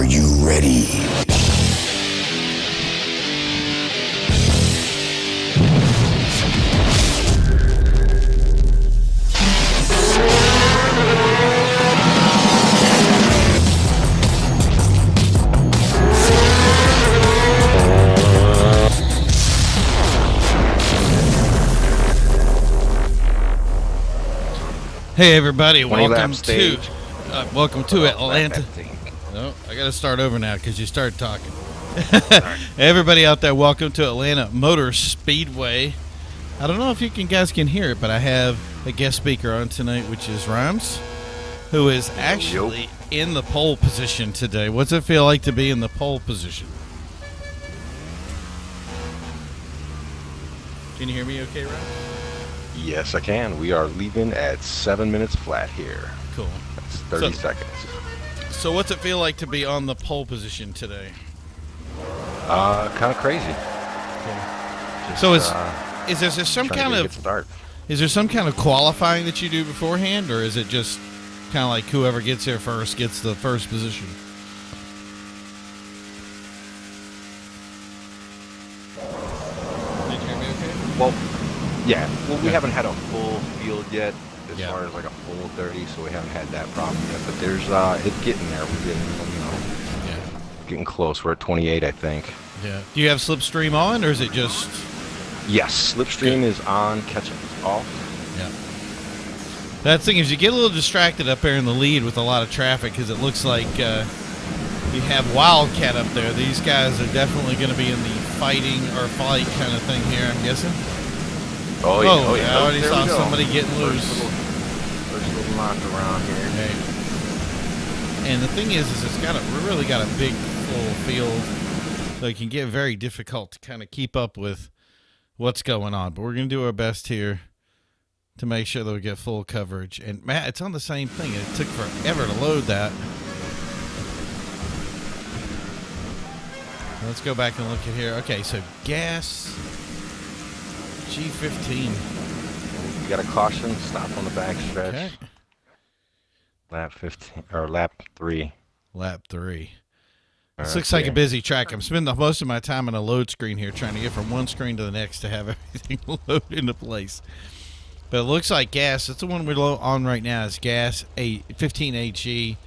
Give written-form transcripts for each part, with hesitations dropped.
Are you ready? Hey everybody, welcome to Atlanta. No, I got to start over now because you started talking. Hey everybody out there, welcome to Atlanta Motor Speedway. I don't know if you guys can hear it, but I have a guest speaker on tonight, which is Rhymes, who is actually in the pole position today. What's it feel like to be in the pole position? Can you hear me okay, Rhymes? Yes, I can. We are leaving at 7 minutes flat here. Cool. That's 30 seconds. So what's it feel like to be on the pole position today? Kind of crazy. Cool. Just, so is there some kind of start? Is there some kind of qualifying that you do beforehand, or is it just kind of like whoever gets here first gets the first position? Did you hear me okay? Well, yeah. Well, we haven't had a full field yet as far as like a full 30, so we haven't had that problem yet. But there's it's getting there. We're getting, getting close. We're at 28, I think. Yeah. Do you have Slipstream on, or is it just? Yes, Slipstream is on. Ketchup is off. Yeah. That thing is, you get a little distracted up there in the lead with a lot of traffic because it looks like you have Wildcat up there. These guys are definitely going to be in the fighting or fight kind of thing here, I'm guessing. Oh yeah! I already saw somebody getting loose. First little knock around here. Okay. And the thing is it's really got a big full field, so it can get very difficult to kind of keep up with what's going on. But we're going to do our best here to make sure that we get full coverage. And Matt, it's on the same thing. It took forever to load that. Let's go back and look at here. Okay, so gas. G15. You got a caution. Stop on the back stretch. Okay. Lap 15 or lap 3. Lap 3. This looks like a busy track. I'm spending most of my time on a load screen here, trying to get from one screen to the next to have everything load into place. But it looks like gas. That's the one we're on right now. Is gas a 15AG,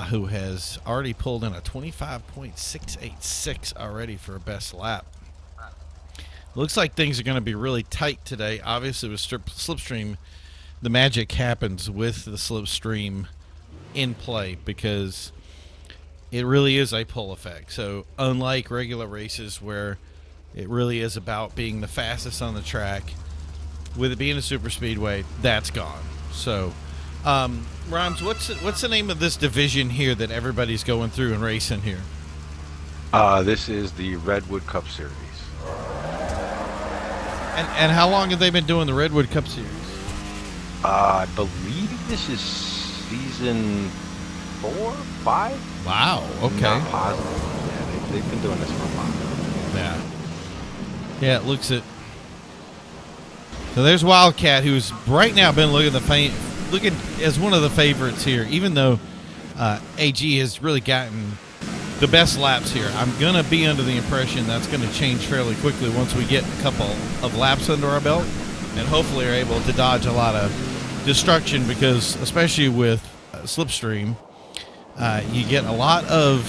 who has already pulled in a 25.686 already for a best lap. Looks like things are going to be really tight today. Obviously, with Slipstream, the magic happens with the Slipstream in play because it really is a pull effect. So, unlike regular races where it really is about being the fastest on the track, with it being a super speedway, that's gone. So, Rhymes, what's the name of this division here that everybody's going through and racing here? This is the Redwood Cup Series. And how long have they been doing the Redwood Cup Series? I believe this is season 4, 5. Wow. Okay. Not positive. Yeah, they've been doing this for a while. Yeah. Yeah, it looks it. So there's Wildcat, who's right now been looking as one of the favorites here, even though AG has really gotten the best laps here. I'm going to be under the impression that's going to change fairly quickly once we get a couple of laps under our belt and hopefully are able to dodge a lot of destruction because, especially with Slipstream, you get a lot of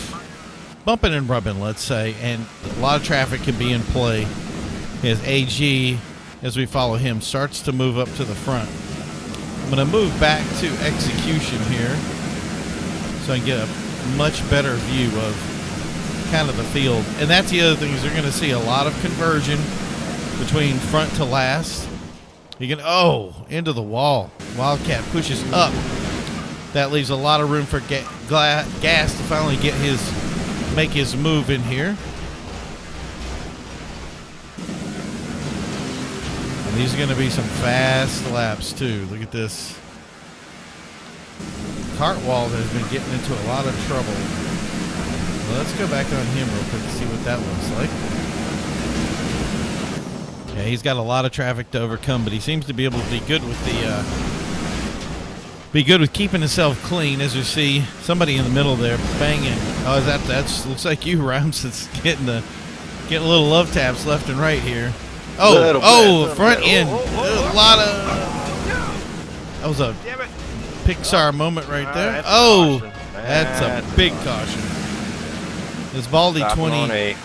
bumping and rubbing, let's say, and a lot of traffic can be in play as AG, as we follow him, starts to move up to the front. I'm going to move back to execution here so I can get a much better view of kind of the field. And that's the other thing, is you're going to see a lot of conversion between front to last. You can into the wall. Wildcat pushes up. That leaves a lot of room for gas to finally make his move in here. And these are going to be some fast laps too. Look at this. Cartwald has been getting into a lot of trouble. Well, let's go back on him real quick to see what that looks like. Yeah, he's got a lot of traffic to overcome, but he seems to be able to be good with the be good with keeping himself clean. As you see, somebody in the middle there banging. Oh, that's looks like you, Rhymes. It's getting a little love taps left and right here. Oh, front end. A lot of. That was a Pixar moment right there. That's a big caution. It's Baldy 20.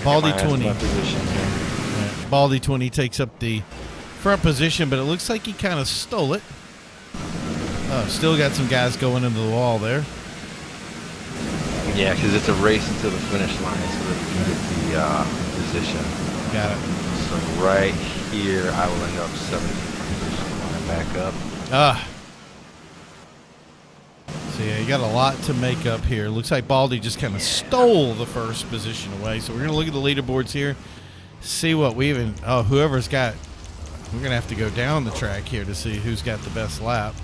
Baldy 20. Baldy 20 takes up the front position, but it looks like he kind of stole it. Oh, still got some guys going into the wall there. Yeah, because it's a race to the finish line, so that we can get the position. Got it. So right here, I will end up 17th position when I back up. So yeah, you got a lot to make up here. Looks like Baldy just kind of stole the first position away. So we're going to look at the leaderboards here, see what we even, whoever's got, we're going to have to go down the track here to see who's got the best lap.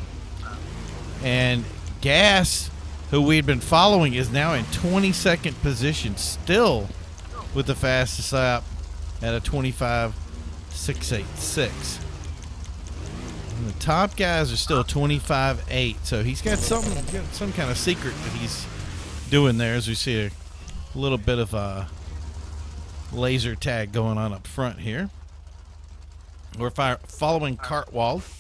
And Gas, who we'd been following, is now in 22nd position, still with the fastest lap at a 25.686. And the top guys are still 25.8, so he's got some kind of secret that he's doing there. As we see a little bit of a laser tag going on up front here. We're following Cartwald.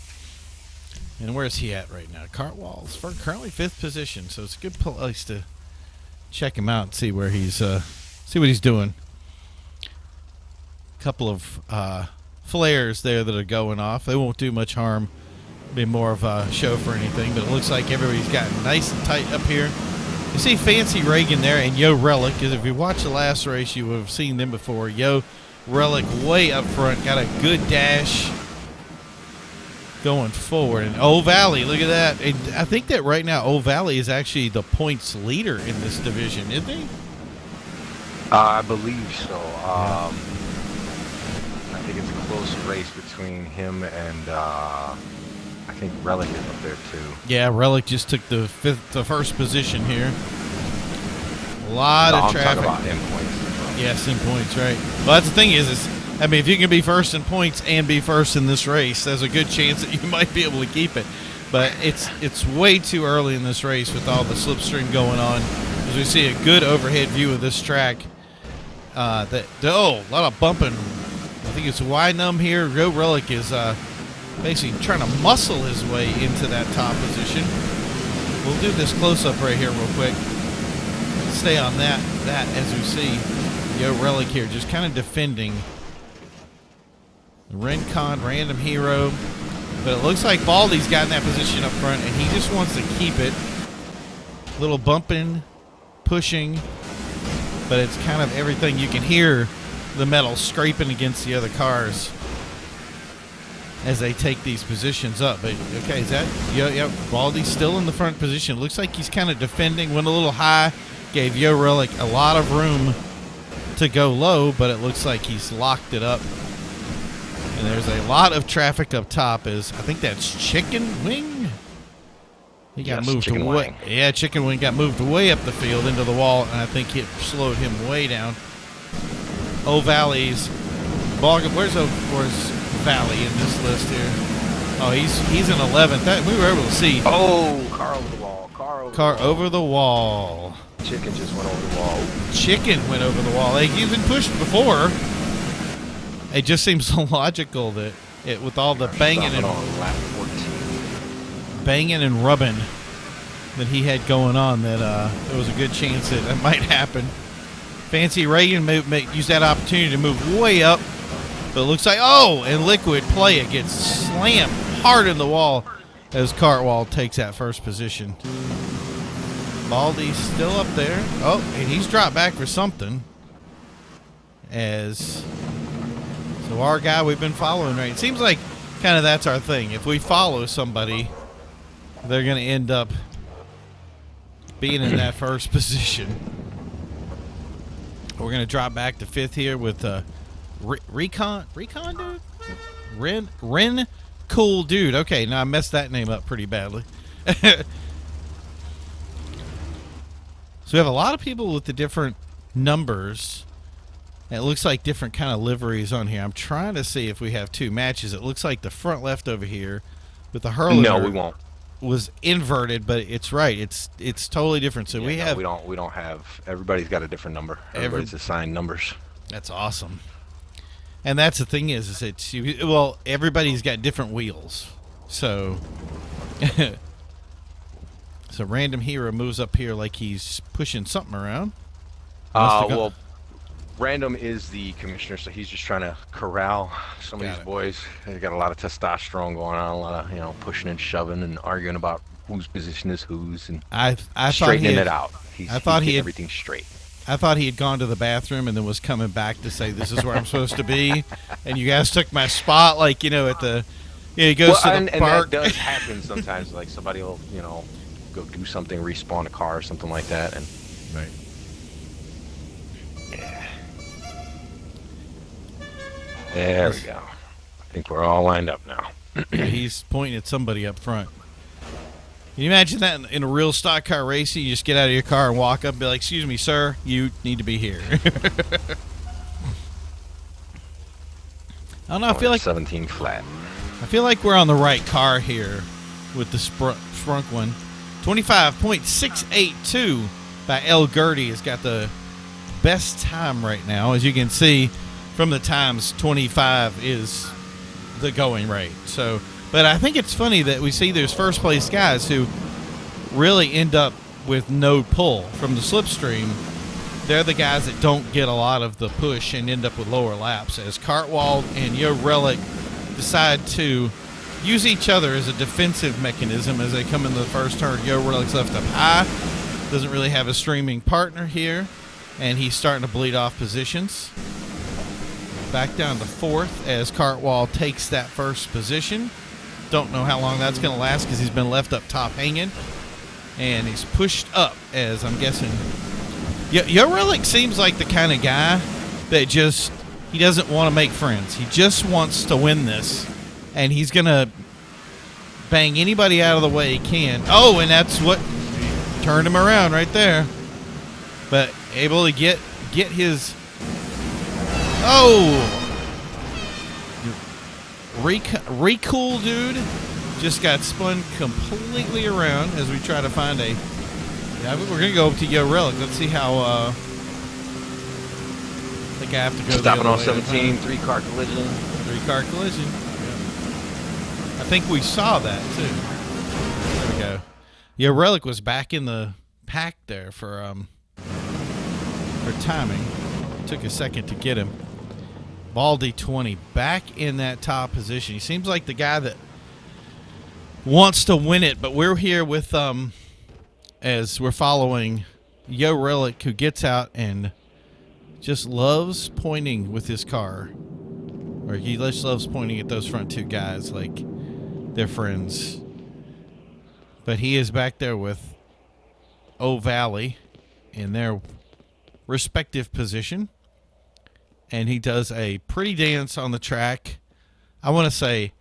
And where's he at right now? Cartwald's currently 5th position, so it's a good place to check him out and see where he's see what he's doing. A couple of flares there that are going off. They won't do much harm. Be more of a show for anything, but it looks like everybody's gotten nice and tight up here. You see Fancy Reagan there and Yo Relic, because if you watch the last race, you would have seen them before. Yo Relic way up front, got a good dash going forward. And Old Valley, look at that. And I think that right now Old Valley is actually the points leader in this division, isn't he? I believe so. I think it's a close race between him and I think Relic is up there too. Yeah, Relic just took the first position here. A lot of traffic. I'm talking about in points. Yes, in points, right. Well, that's the thing is I mean, if you can be first in points and be first in this race, there's a good chance that you might be able to keep it. But it's way too early in this race with all the slipstream going on. As we see a good overhead view of this track. A lot of bumping. I think it's Wynum here. Go Relic is basically trying to muscle his way into that top position. We'll do this close-up right here real quick. Stay on that as we see Yo Relic here just kind of defending Rincon, Random Hero. But it looks like Baldy's got in that position up front, and he just wants to keep it. Little bumping, pushing, but it's kind of everything. You can hear the metal scraping against the other cars as they take these positions up. But okay, is that Baldy's still in the front position. Looks like he's kind of defending, went a little high, gave Yo Relic a lot of room to go low, but it looks like he's locked it up. And there's a lot of traffic up top. I think that's Chicken Wing. He got moved away. Yeah, Chicken Wing got moved way up the field into the wall, and I think it slowed him way down. Valley's ballgame. Where's Valley in this list here? Oh, he's in 11th. We were able to see. Oh, car over the wall. Car over the wall. Chicken just went over the wall. Chicken went over the wall. He's been pushed before. It just seems so logical that with all the banging and rubbing that he had going on, that there was a good chance that it might happen. Fancy Reagan used that opportunity to move way up, but it looks like and Liquid Playa gets slammed hard in the wall as Cartwald takes that first position. Baldy's still up there. Oh, and he's dropped back for something. So our guy we've been following, right? It seems like kind of that's our thing. If we follow somebody, they're going to end up being in that first position. We're going to drop back to 5th here with Recon dude? Ren Cool Dude. Okay, now I messed that name up pretty badly. So we have a lot of people with the different numbers. It looks like different kind of liveries on here. I'm trying to see if we have two matches. It looks like the front left over here with the hurler. No, we won't. was inverted, but it's right. It's totally different. So we don't have. Everybody's got a different number. Everybody's assigned numbers. That's awesome. And that's the thing is it's well, everybody's got different wheels. So so Random Hero moves up here like he's pushing something around. Well, Random is the commissioner, so he's just trying to corral some of these boys. They got a lot of testosterone going on, a lot of pushing and shoving and arguing about whose position is whose, and I straightening it out. I thought he had everything straight. I thought he had gone to the bathroom and then was coming back to say, "This is where I'm supposed to be," and you guys took my spot, like at the. He goes to the park. And that does happen sometimes. Like somebody will, go do something, respawn a car or something like that, and. Right. There we go. I think we're all lined up now. He's pointing at somebody up front. Can you imagine that in a real stock car race? You just get out of your car and walk up and be like, "Excuse me, sir, you need to be here." I don't know. I feel like 17 flat. I feel like we're on the right car here with the sprunk one. 25.682 by El Gertie has got the best time right now. As you can see from the times, 25 is the going rate. So, but I think it's funny that we see there's first place guys who really end up with no pull from the slipstream. They're the guys that don't get a lot of the push and end up with lower laps, as Cartwald and Yo Relic decide to use each other as a defensive mechanism as they come into the first turn. Yo Relic's left up high, doesn't really have a streaming partner here, and he's starting to bleed off positions. Back down to fourth as Cartwald takes that first position. Don't know how long that's going to last because he's been left up top hanging. And he's pushed up, as I'm guessing. Yo Relic seems like the kind of guy that he doesn't want to make friends. He just wants to win this. And he's going to bang anybody out of the way he can. Oh, and that's what turned him around right there. But able to get his... Oh! Recool dude just got spun completely around as we try to find a... Yeah, we're going to go up to Yo Relic. Let's see how... I think I have to go stopping on 17, 3-car collision. 3-car collision. Yeah. I think we saw that, too. There we go. Yo Relic was back in the pack there for timing. Took a second to get him. Baldy 20 back in that top position. He seems like the guy that wants to win it, but we're here with as we're following Yo Relic, who gets out and just loves pointing with his car, or he just loves pointing at those front two guys like they're friends. But he is back there with O'Valley in their respective position. And he does a pretty dance on the track. I want to say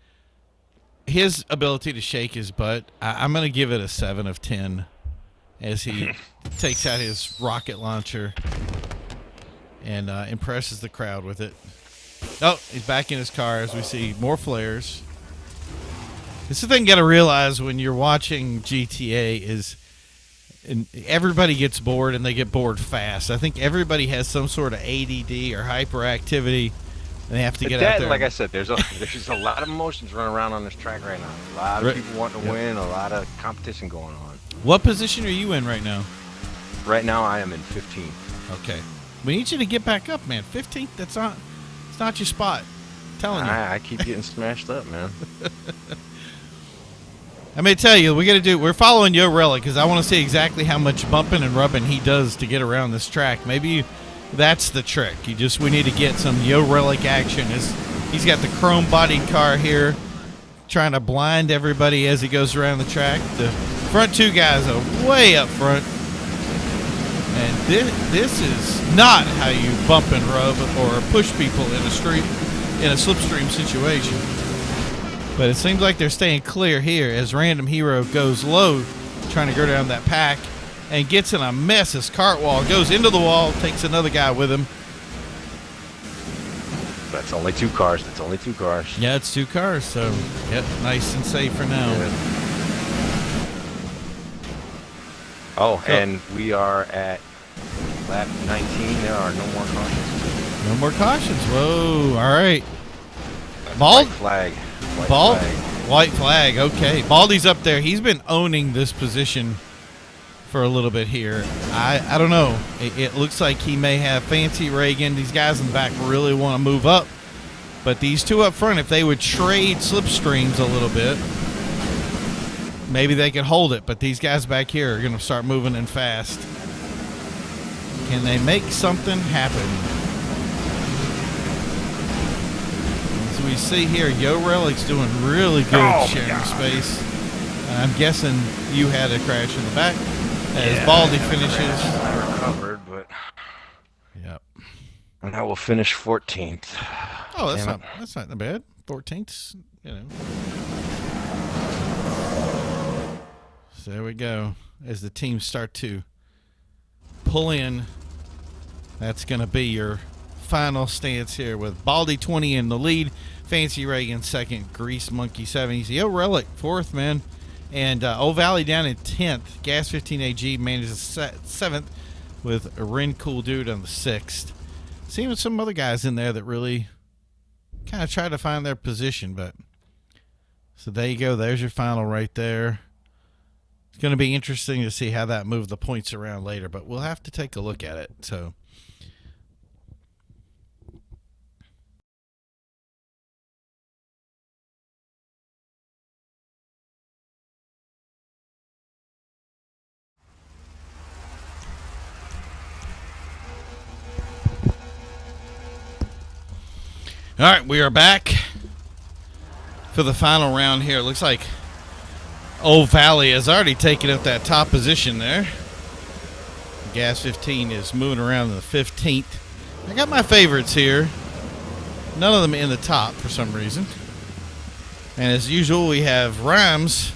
his ability to shake his butt, I'm going to give it a 7 of 10 as he takes out his rocket launcher and impresses the crowd with it. Oh, he's back in his car as we see more flares. This is the thing you got to realize when you're watching GTA is... And everybody gets bored, and they get bored fast. I think everybody has some sort of ADD or hyperactivity, and they have to get out there. Like I said, there's a lot of emotions running around on this track right now. A lot of people wanting to win, a lot of competition going on. What position are you in right now? Right now, I am in 15th. Okay. We need you to get back up, man. 15th, it's not your spot. I'm telling you. I keep getting smashed up, man. I'm going to tell you, we're following Yo Relic because I want to see exactly how much bumping and rubbing he does to get around this track. Maybe that's the trick. We need to get some Yo Relic action. He's got the chrome-bodied car here trying to blind everybody as he goes around the track. The front two guys are way up front. And this is not how you bump and rub or push people in a slipstream situation. But it seems like they're staying clear here as Random Hero goes low, trying to go down that pack, and gets in a mess as Cartwall goes into the wall, takes another guy with him. That's only 2 cars. Yeah, it's 2 cars, so yep, nice and safe for now. Oh, and we are at lap 19. There are no more cautions. No more cautions. Whoa. All right. White flag. White flag. Okay. Baldy's up there. He's been owning this position for a little bit here. I don't know. It looks like he may have Fancy Reagan. These guys in the back really want to move up. But these two up front, if they would trade slipstreams a little bit, maybe they could hold it. But these guys back here are going to start moving in fast. Can they make something happen? As we see here, Yo Relic's doing really good sharing space. I'm guessing you had a crash in the back. As Baldy finishes. I recovered, but yep. And I will finish 14th. Oh, that's not bad. 14th, you know. So there we go. As the teams start to pull in, that's going to be your final stance here with Baldy 20 in the lead, Fancy Reagan second, Grease Monkey 7. Yo Relic fourth, man. And Old Valley down in 10th. Gas 15 AG manages 7th with a Ren Cool Dude on the 6th. Seeing some other guys in there that really kind of try to find their position. But so there you go. There's your final right there. It's going to be interesting to see how that moved the points around later. But we'll have to take a look at it. So all right, we are back for the final round here. It looks like Old Valley has already taken up that top position there. Gas 15 is moving around in the 15th. I got my favorites here. None of them in the top for some reason. And as usual, we have Rhymes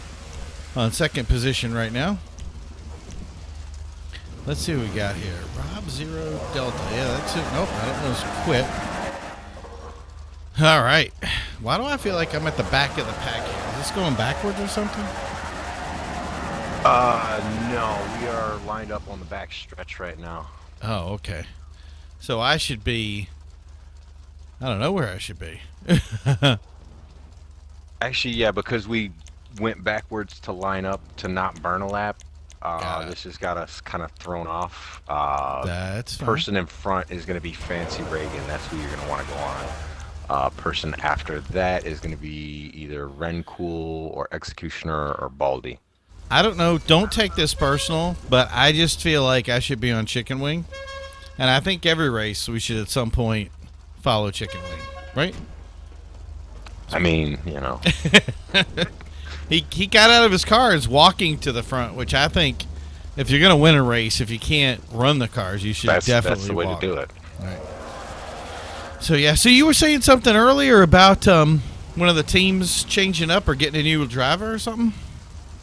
on second position right now. Let's see what we got here. Rob Zero Delta. Yeah, that's it. Nope, I don't know. It's quit. All right. Why do I feel like I'm at the back of the pack here? Is this going backwards or something? No. We are lined up on the back stretch right now. Oh, okay. So I should be... I don't know where I should be. Actually, yeah, because we went backwards to line up to not burn a lap. This has got us kind of thrown off. That's fine. Person in front is going to be Fancy Reagan. That's who you're going to want to go on. Person after that is going to be either Ren Cool or Executioner or Baldy. I don't know. Don't take this personal, but I just feel like I should be on Chicken Wing. And I think every race we should at some point follow Chicken Wing, right? I mean, you know. He got out of his car and is walking to the front, which I think if you're going to win a race, if you can't run the cars, you should definitely That's the way walk. to do it. All right. So, yeah. So you were saying something earlier about one of the teams changing up or getting a new driver or something?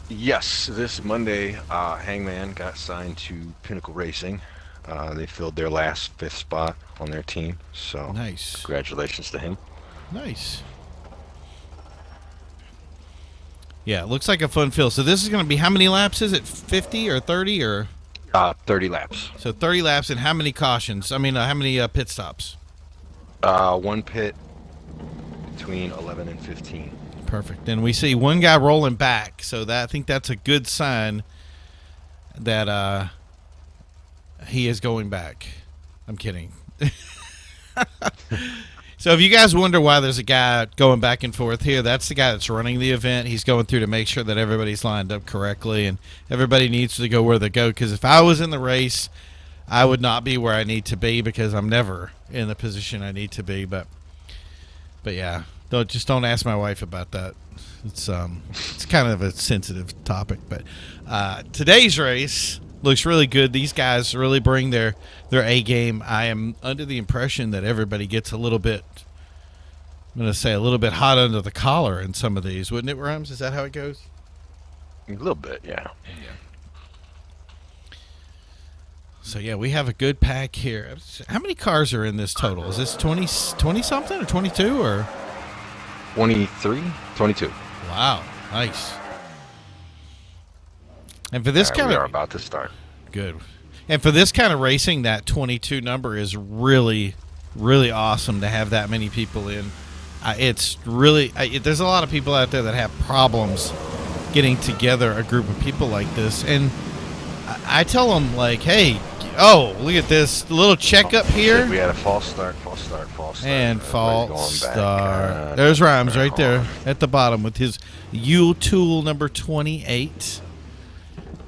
Yes. This Monday, Hangman got signed to Pinnacle Racing. They filled their last 5th spot on their team. So, nice. Congratulations to him. Nice. Yeah, it looks like a fun fill. So this is going to be, how many laps is it? 50 or 30 or? 30 laps. So 30 laps and how many cautions? I mean, how many pit stops? One pit between 11 and 15. Perfect. And we see one guy rolling back. So I think that's a good sign that he is going back. I'm kidding. So if you guys wonder why there's a guy going back and forth here, that's the guy that's running the event. He's going through to make sure that everybody's lined up correctly and everybody needs to go where they go. Because if I was in the race, I would not be where I need to be because I'm never in the position I need to be. But yeah, don't ask my wife about that. It's kind of a sensitive topic. But today's race looks really good. These guys really bring their A game. I am under the impression that everybody gets a little bit, I'm going to say a little bit hot under the collar in some of these. Wouldn't it, Rhymes? Is that how it goes? A little bit, yeah. So, yeah, we have a good pack here. How many cars are in this total? Is this 20-something or 22 or? 23? 22. Wow. Nice. And for this kind we of are about to start. Good. And for this kind of racing, that 22 number is really, really awesome to have that many people in. It's really there's a lot of people out there that have problems getting together a group of people like this, and I tell them, like, hey, look at this little checkup here. Shit, we had a false start, and false start. There's Rhymes right there at the bottom with his Yule Tool number 28.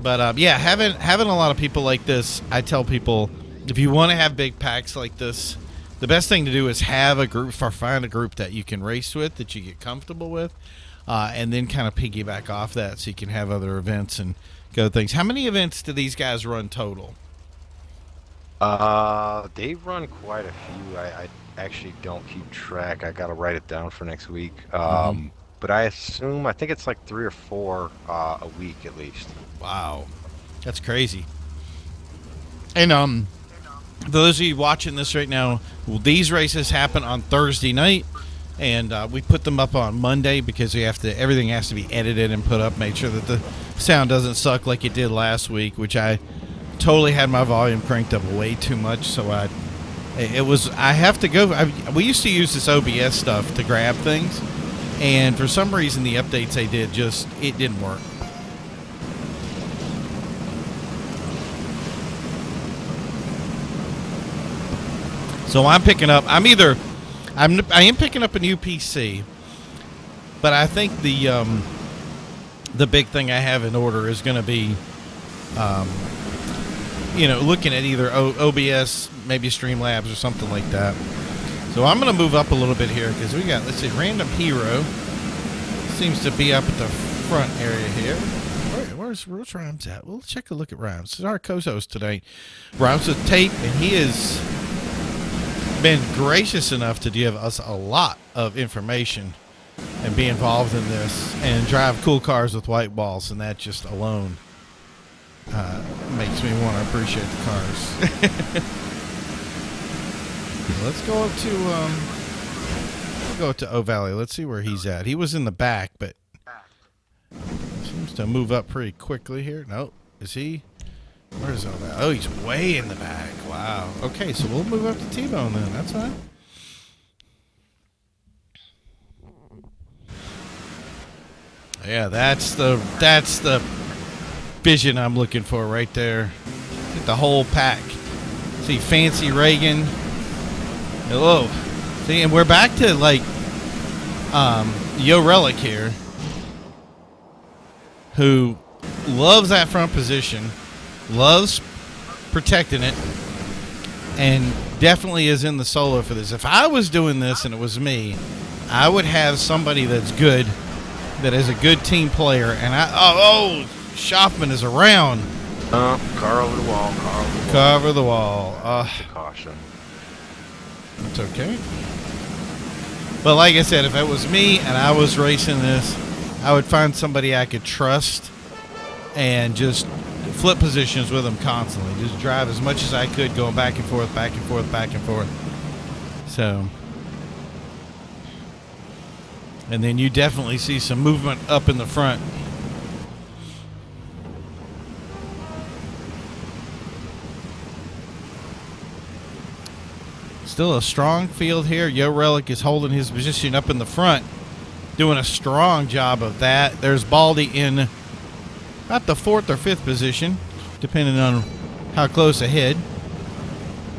But yeah, having a lot of people like this, I tell people, if you want to have big packs like this, the best thing to do is have a group, or find a group that you can race with, that you get comfortable with, and then kind of piggyback off that so you can have other events and go things. How many events do these guys run total? They run quite a few. I actually don't keep track. I gotta write it down for next week. But I think it's like 3 or 4 a week at least. Wow, that's crazy. And those of you watching this right now, these races happen on Thursday night, and we put them up on Monday because everything has to be edited and put up. Make sure that the sound doesn't suck like it did last week, which I totally had my volume cranked up way too much. So I have to go. We used to use this OBS stuff to grab things, and for some reason the updates they did it didn't work. So I am picking up a new PC, but I think the big thing I have in order is going to be, looking at either OBS, maybe Streamlabs or something like that. So I'm going to move up a little bit here because we got, let's see, Random Hero seems to be up at the front area here. Where's Rhymes at? Well, let's take a look at Rhymes. This is our co-host today, RhymeswithTape, and he is been gracious enough to give us a lot of information and be involved in this and drive cool cars with white balls, and that just alone makes me want to appreciate the cars. Let's go to O Valley. Let's see where he's at. He was in the back, but seems to move up pretty quickly here. Nope. Is he? Where's all that? Oh, he's way in the back. Wow. Okay, so we'll move up to T-Bone then. That's fine. Yeah, that's the vision I'm looking for right there. Get the whole pack. See, Fancy Reagan. Hello. See, and we're back to like Yo Relic here, who loves that front position. Loves protecting it, and definitely is in the solo for this. If I was doing this and it was me, I would have somebody that's good, that is a good team player. And Schaffman is around. Car over the wall. Cover the wall. Caution. It's okay. But like I said, if it was me and I was racing this, I would find somebody I could trust and just flip positions with them constantly. Just drive as much as I could, going back and forth, back and forth, back and forth. So, and then you definitely see some movement up in the front. Still a strong field here. Yo Relic is holding his position up in the front, doing a strong job of that. There's Baldy in about the 4th or 5th position, depending on how close ahead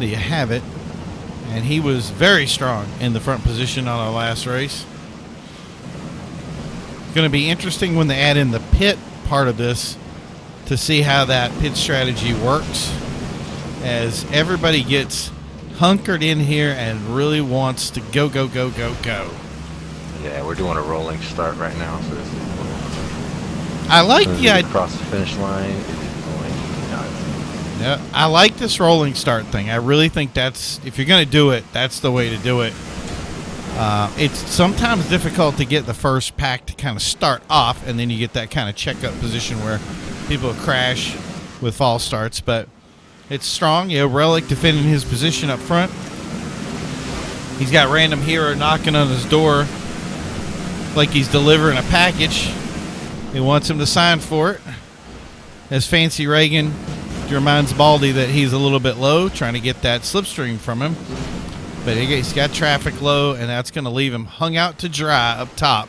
that you have it. And he was very strong in the front position on our last race. It's going to be interesting when they add in the pit part of this to see how that pit strategy works, as everybody gets hunkered in here and really wants to go. Yeah, we're doing a rolling start right now, so this is I like the idea. Across the finish line. Yeah, I like this rolling start thing. I really think if you're going to do it, that's the way to do it. It's sometimes difficult to get the first pack to kind of start off, and then you get that kind of checkup position where people crash with false starts. But it's strong. Relic defending his position up front. He's got Random Hero knocking on his door like he's delivering a package. He wants him to sign for it. as Fancy Reagan reminds Baldy that he's a little bit low, trying to get that slipstream from him. But he's got traffic low, and that's going to leave him hung out to dry up top.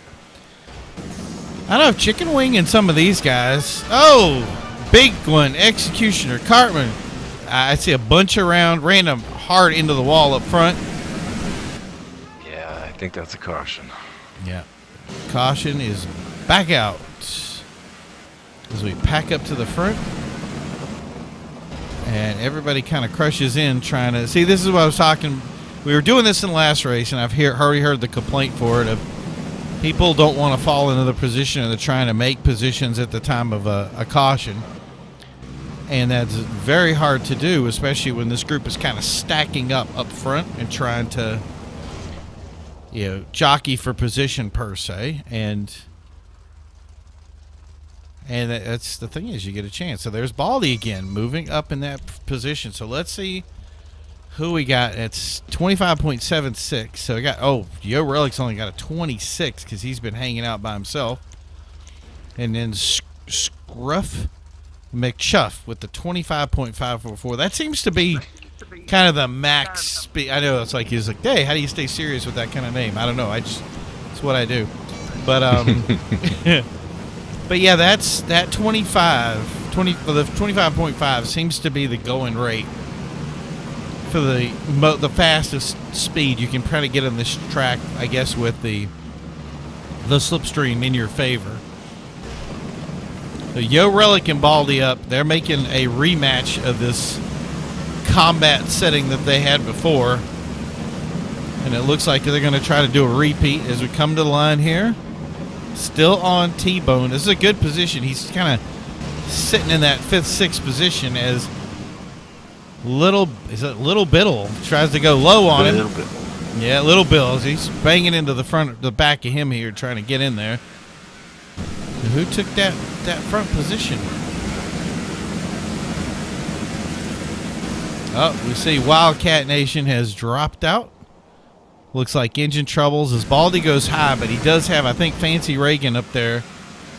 I don't know if Chicken Wing and some of these guys. Oh, big one, Executioner, Cartman. I see a bunch around, random hard into the wall up front. Yeah, I think that's a caution. Yeah. Caution is back out as we pack up to the front. And everybody kind of crushes in trying to... See, this is what I was talking... We were doing this in the last race, and I've already heard the complaint for it of people don't want to fall into the position, and they're trying to make positions at the time of a caution. And that's very hard to do, especially when this group is kind of stacking up front and trying to, jockey for position per se. And that's the thing is you get a chance. So there's Baldy again moving up in that position. So let's see who we got. It's 25.76. So we got, Yo Relic's only got a 26 because he's been hanging out by himself. And then Scruff McChuff with the 25.544. That seems to be kind of the max speed. I know it's like he's like, hey, how do you stay serious with that kind of name? I don't know. It's what I do. But but yeah, that's that 25.5 seems to be the going rate for the fastest speed you can try to get on this track, I guess, with the slipstream in your favor. So Yo Relic and Baldy up. They're making a rematch of this combat setting that they had before. And it looks like they're going to try to do a repeat as we come to the line here. Still on T-Bone. This is a good position. He's kind of sitting in that 5th, 6th position as Little Biddle tries to go low on him. Little Biddle. Yeah, Little Bill. He's banging into the back of him here, trying to get in there. Who took that front position? Oh, we see Wildcat Nation has dropped out. Looks like engine troubles as Baldy goes high, but he does have, I think, Fancy Reagan up there.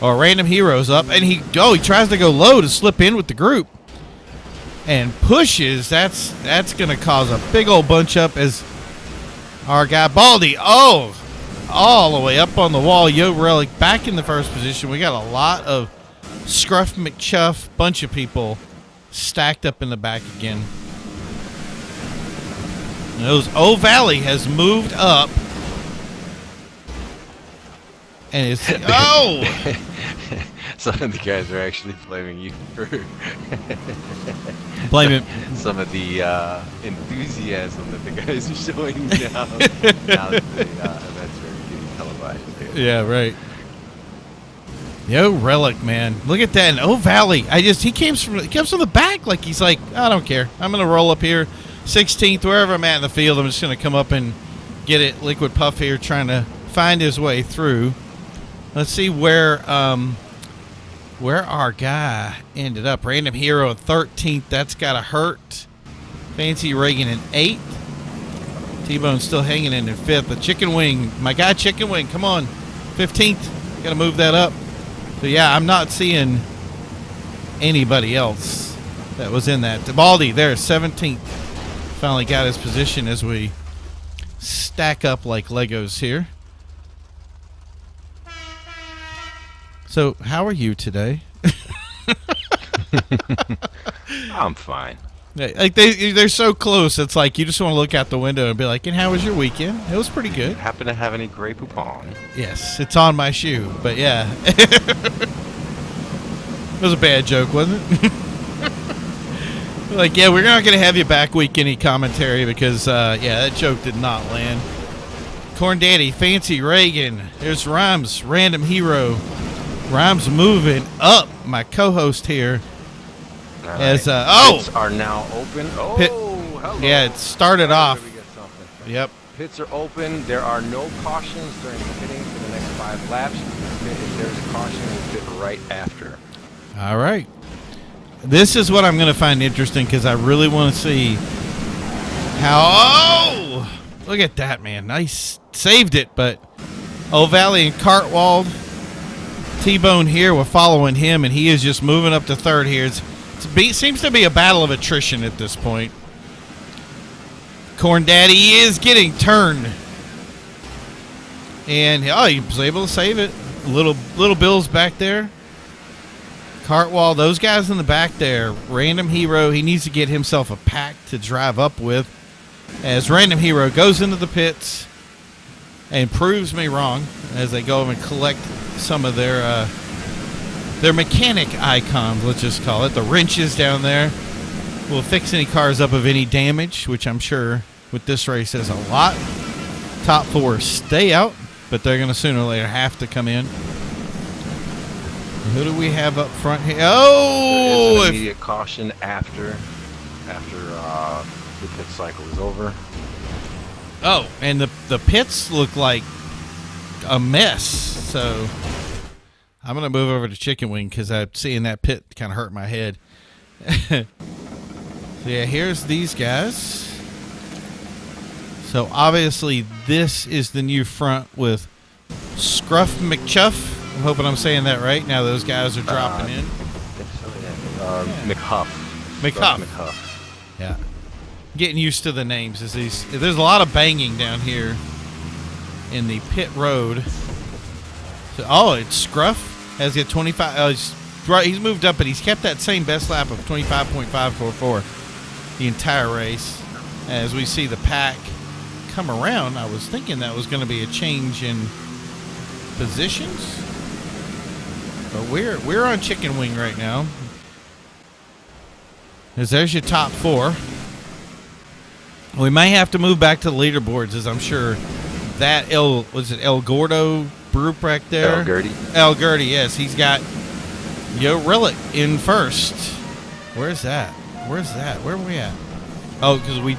Or Random Heroes up. And he tries to go low to slip in with the group. And pushes. That's going to cause a big old bunch up as our guy Baldy. Oh, all the way up on the wall. Yo Relic back in the first position. We got a lot of Scruff McChuff, bunch of people stacked up in the back again. And those O Valley has moved up. And it's Some of the guys are actually blaming you for blaming some of the enthusiasm that the guys are showing now that the events are getting televised. Yeah, right. Yo Relic, man, look at that. And O Valley, he comes from the back like he's like, I don't care. I'm gonna roll up here, 16th, wherever I'm at in the field. I'm just gonna come up and get it. Liquid Puff here, trying to find his way through. Let's see where our guy ended up. Random Hero in 13th. That's got to hurt. Fancy Reagan in 8th. T-Bone still hanging in 5th. But Chicken Wing, my guy Chicken Wing, come on. 15th. Got to move that up. So, yeah, I'm not seeing anybody else that was in that. Baldy there, 17th. Finally got his position as we stack up like Legos here. So, how are you today? I'm fine. Like they're so close. It's like you just want to look out the window and be like, "And how was your weekend?" It was pretty good. Happen to have any Grey Poupon? Yes, it's on my shoe, but yeah, it was a bad joke, wasn't it? Like, yeah, we're not gonna have you back week any commentary because that joke did not land. Corn Daddy, Fancy Reagan. There's Rhymes, Random Hero. Rhymes moving up. My co-host here. All as right. Pits are now open. Hello. Yeah, it started off. Yep. Pits are open. There are no cautions during the pitting for the next 5 laps. If there's a caution, we'll pit right after. All right. This is what I'm going to find interesting because I really want to see how. Oh, look at that, man! Nice, saved it, but O Valley and Cartwald T-Bone here. We're following him, and he is just moving up to third here. Seems to be a battle of attrition at this point. Corn Daddy is getting turned. And, oh, he was able to save it. Little Bill's back there. Cartwall, those guys in the back there. Random Hero, he needs to get himself a pack to drive up with. As Random Hero goes into the pits and proves me wrong as they go over and collect some of their mechanic icons, let's just call it. The wrenches down there will fix any cars up of any damage, which I'm sure with this race is a lot. Top 4 stay out, but they're going to sooner or later have to come in. Who do we have up front here? Oh! An immediate caution after the pit cycle is over. Oh, and the pits look like a mess, so I'm going to move over to Chicken Wing because I'm seeing that pit kind of hurt my head. So yeah, here's these guys. So obviously this is the new front with Scruff McChuff. I'm hoping I'm saying that right. Now those guys are dropping in. I think so, yeah. McHuff. McHuff. Yeah. Getting used to the names. There's a lot of banging down here in the pit road. So, oh, it's Scruff. Has got 25. He's moved up, but he's kept that same best lap of 25.544 the entire race. As we see the pack come around, I was thinking that was going to be a change in positions. But we're on Chicken Wing right now. As there's your top 4. We may have to move back to the leaderboards, as I'm sure that El Gordo group right there. El Gertie, yes. He's got Yo Relic in first. Where's that? Where are we at? Oh, because we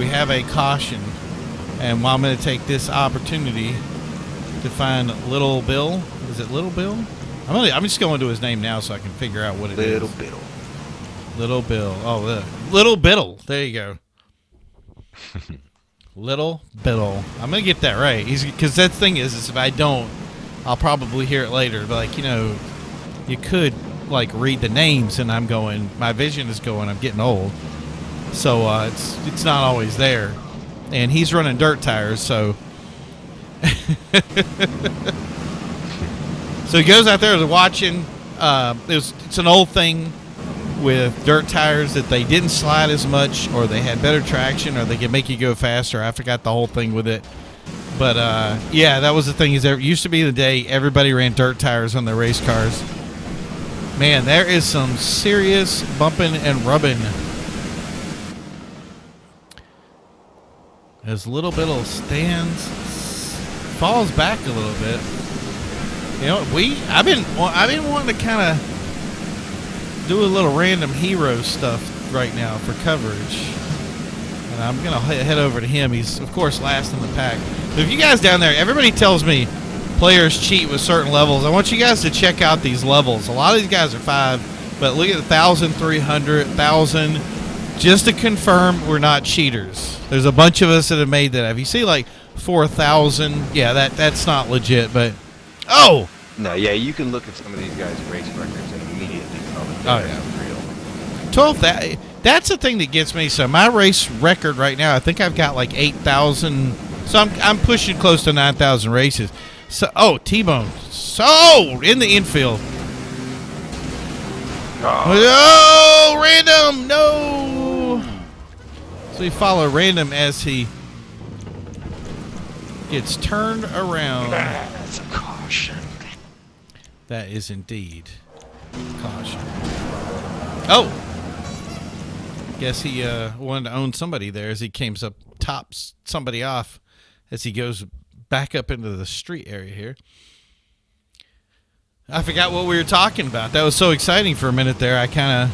have a caution. And I'm going to take this opportunity to find Little Bill. Is it Little Bill? I'm just going to his name now so I can figure out what it is. Little Bill. Oh, Little Biddle. There you go. Little Biddle. I'm going to get that right. Because that thing is if I don't, I'll probably hear it later. But, like, you could, like, read the names, and I'm going, my vision is going, I'm getting old. So it's not always there. And he's running dirt tires, so. So he goes out there to watching. It's an old thing with dirt tires that they didn't slide as much, or they had better traction, or they could make you go faster. I forgot the whole thing with it. But, yeah, that was the thing. It used to be the day everybody ran dirt tires on their race cars. Man, there is some serious bumping and rubbing. As Little Biddle falls back a little bit. You know, I've been wanting to kind of do a little Random Hero stuff right now for coverage. And I'm going to head over to him. He's, of course, last in the pack. So if you guys down there, everybody tells me players cheat with certain levels. I want you guys to check out these levels. A lot of these guys are 5, but look at 1,000, 300, 1,000. Just to confirm we're not cheaters. There's a bunch of us that have made that. If you see like 4,000, yeah, that's not legit, but oh! No, yeah, you can look at some of these guys' race records and immediately tell that they're real. 12, that's the thing that gets me. So my race record right now, I think I've got like 8,000. So I'm pushing close to 9,000 races. So T-Bone. So in the infield. Oh, Random, no. So we follow Random as he gets turned around. That's a caution. That is indeed caution. Oh! Guess he wanted to own somebody there as he tops somebody off as he goes back up into the street area here. I forgot what we were talking about. That was so exciting for a minute there. I kind of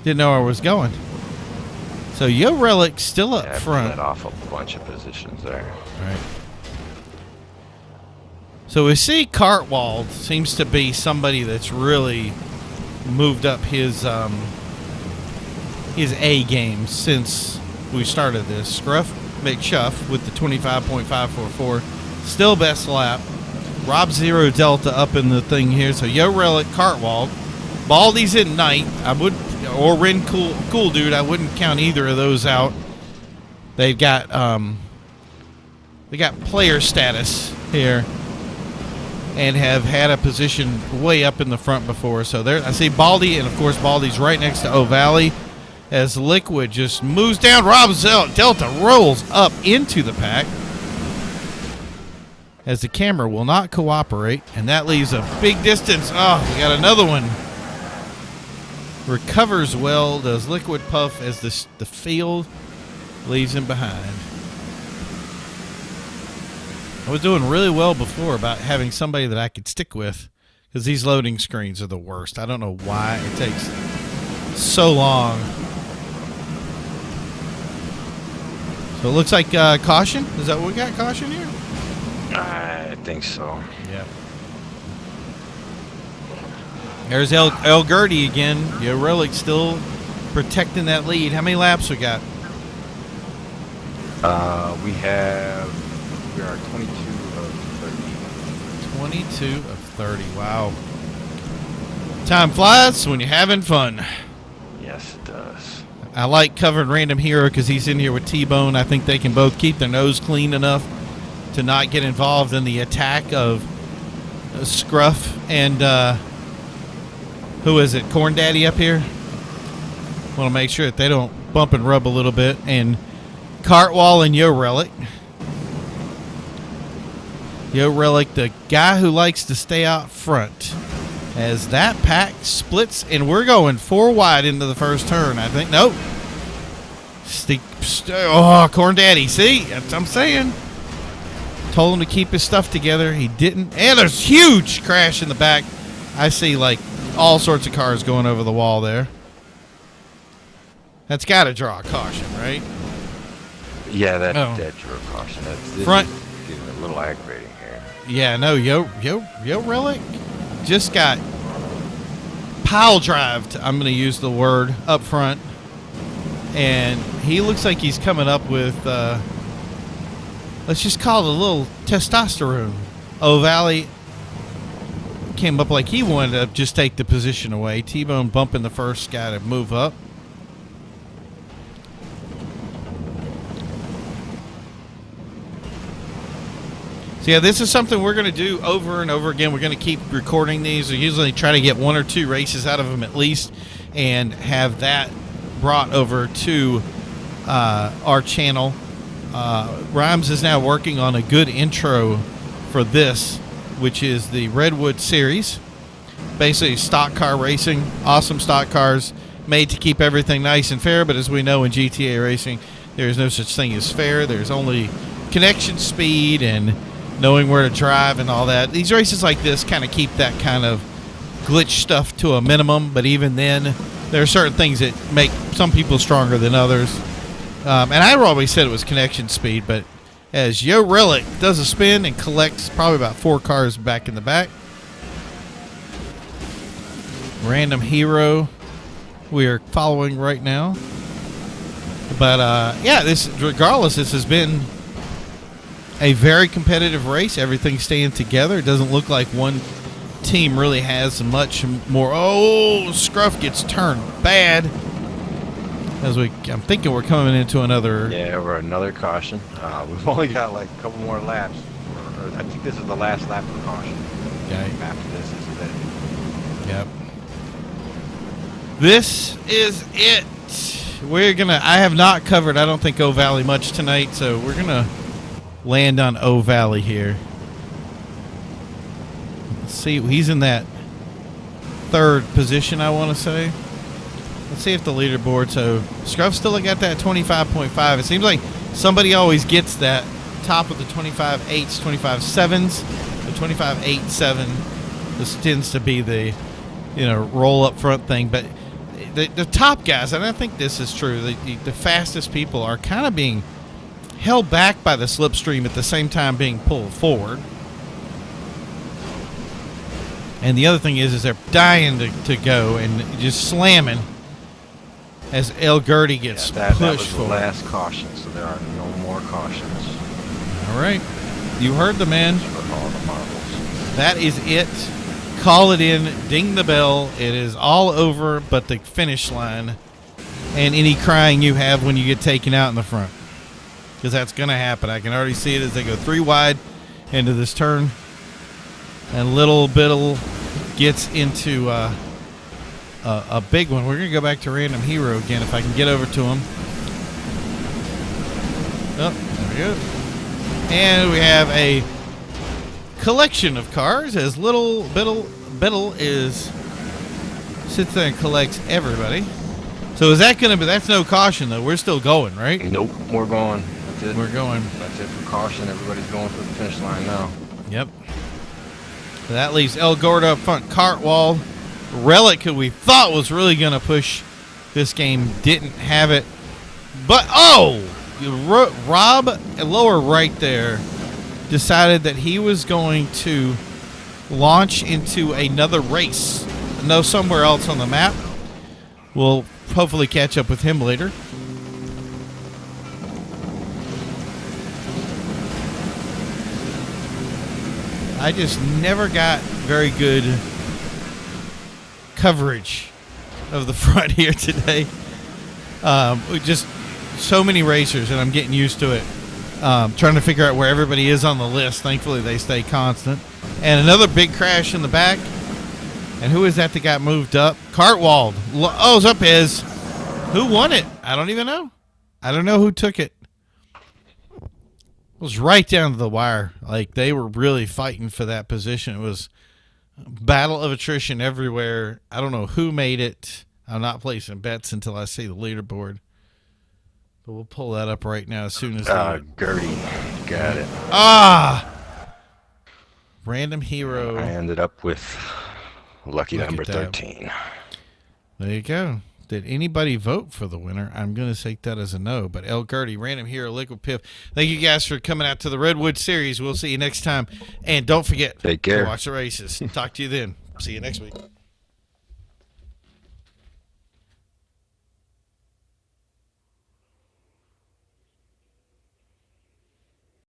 didn't know where I was going. So Yo Relic still up front. Let off a bunch of positions there. All right. So we see Cartwald seems to be somebody that's really moved up his A game since we started this. Scruff McChuff with the 25.544, still best lap. Rob Zero Delta up in the thing here. So Yo Relic, Cartwald. Baldy's in ninth. I would, or Ren Cool Dude. I wouldn't count either of those out. They've got player status here and have had a position way up in the front before. So there, I see Baldy, and of course Baldy's right next to O'Valley as Liquid just moves down. Rob Delta rolls up into the pack as the camera will not cooperate, and that leaves a big distance. Oh, we got another one. Recovers well, does Liquid Puff as the field leaves him behind. I was doing really well before about having somebody that I could stick with, because these loading screens are the worst. I don't know why it takes so long. So it looks like caution. Is that what we got? Caution here? I think so. Yeah. There's El Gertie again. Yo Relic still protecting that lead. How many laps we got? We are 22 of 30. 22 of 30. Wow. Time flies when you're having fun. Yes, it does. I like covering Random Hero because he's in here with T-Bone. I think they can both keep their nose clean enough to not get involved in the attack of Scruff and who is it? Corn Daddy up here. Want to make sure that they don't bump and rub a little bit. And Cartwall and Yo Relic. Yo Relic, the guy who likes to stay out front, as that pack splits, and we're going 4 wide into the first turn, I think. Nope. Corn Daddy. See, that's what I'm saying. Told him to keep his stuff together. He didn't. And there's huge crash in the back. I see like all sorts of cars going over the wall there. That's got to draw a caution, right? Yeah, that drew a caution. That's front. Getting a little aggravating here. Yeah, no, Yo Relic just got pile drived. I'm going to use the word up front, and he looks like he's coming up with. Let's just call it a little testosterone. O'Valley came up like he wanted to just take the position away. T-Bone bumping the first guy to move up. So yeah, this is something we're going to do over and over again. We're going to keep recording these. We usually try to get 1 or 2 races out of them at least and have that brought over to our channel. Rhymes is now working on a good intro for this, which is the Redwood Series. Basically stock car racing, awesome stock cars made to keep everything nice and fair, but as we know in GTA racing, there is no such thing as fair. There's only connection speed and knowing where to drive and all that. These races like this kind of keep that kind of glitch stuff to a minimum, but even then, there are certain things that make some people stronger than others. And I always said it was connection speed, but as Yo Relic does a spin and collects probably about 4 cars back in the back. Random Hero we are following right now. But yeah, regardless, this has been a very competitive race. Everything's staying together. It doesn't look like one team really has much more. Oh, Scruff gets turned bad. I'm thinking we're coming into another. Yeah, we're another caution. We've only got like a couple more laps. I think this is the last lap of caution. Okay. After this is it. Yep. This is it. I have not covered, I don't think, O'Valley much tonight, so we're gonna land on O'Valley here. Let's see, he's in that 3rd position, I want to say. Let's see if the leaderboard. So Scruff still got that 25.5. It seems like somebody always gets that top of the 25.8s, 25.7s, the 25.87. This tends to be the roll up front thing, but the top guys, and I think this is true, the fastest people are kind of being held back by the slipstream at the same time being pulled forward. And the other thing is they're dying to go and just slamming as El Gertie gets pushed that was forward. The last caution, so there are no more cautions. All right. You heard the man. For all the marbles. that is it. Call it in. Ding the bell. It is all over but the finish line and any crying you have when you get taken out in the front. Because that's going to happen. I can already see it as they go 3 wide into this turn. And Little Biddle gets into a big one. We're going to go back to Random Hero again if I can get over to him. Oh, there we go. And we have a collection of cars as Little Biddle sits there and collects everybody. So is that going to be, that's no caution though. We're still going, right? Nope, we're going. That's it. We're going. That's it for caution. Everybody's going for the finish line now. Yep. So that leaves El Gordo up front. Cartwall, Relic, who we thought was really going to push this game, didn't have it. But, Rob, lower right there, decided that he was going to launch into another race. No, somewhere else on the map. We'll hopefully catch up with him later. I just never got very good coverage of the front here today. Just so many racers, and I'm getting used to it. Trying to figure out where everybody is on the list. Thankfully, they stay constant. And another big crash in the back. And who is that got moved up? Cartwald. Oh, it's up his. Who won it? I don't even know. I don't know who took it. It was right down to the wire. Like, they were really fighting for that position. It was a battle of attrition everywhere. I don't know who made it. I'm not placing bets until I see the leaderboard. But we'll pull that up right now as soon as... Gertie. Got it. Random Hero. I ended up with lucky number 13. There you go. Did anybody vote for the winner? I'm going to take that as a no. But El Gertie, Random Hero, Liquid Piff, thank you guys for coming out to the Redwood Series. We'll see you next time. And don't forget Take care. to watch the races. Talk to you then. See you next week.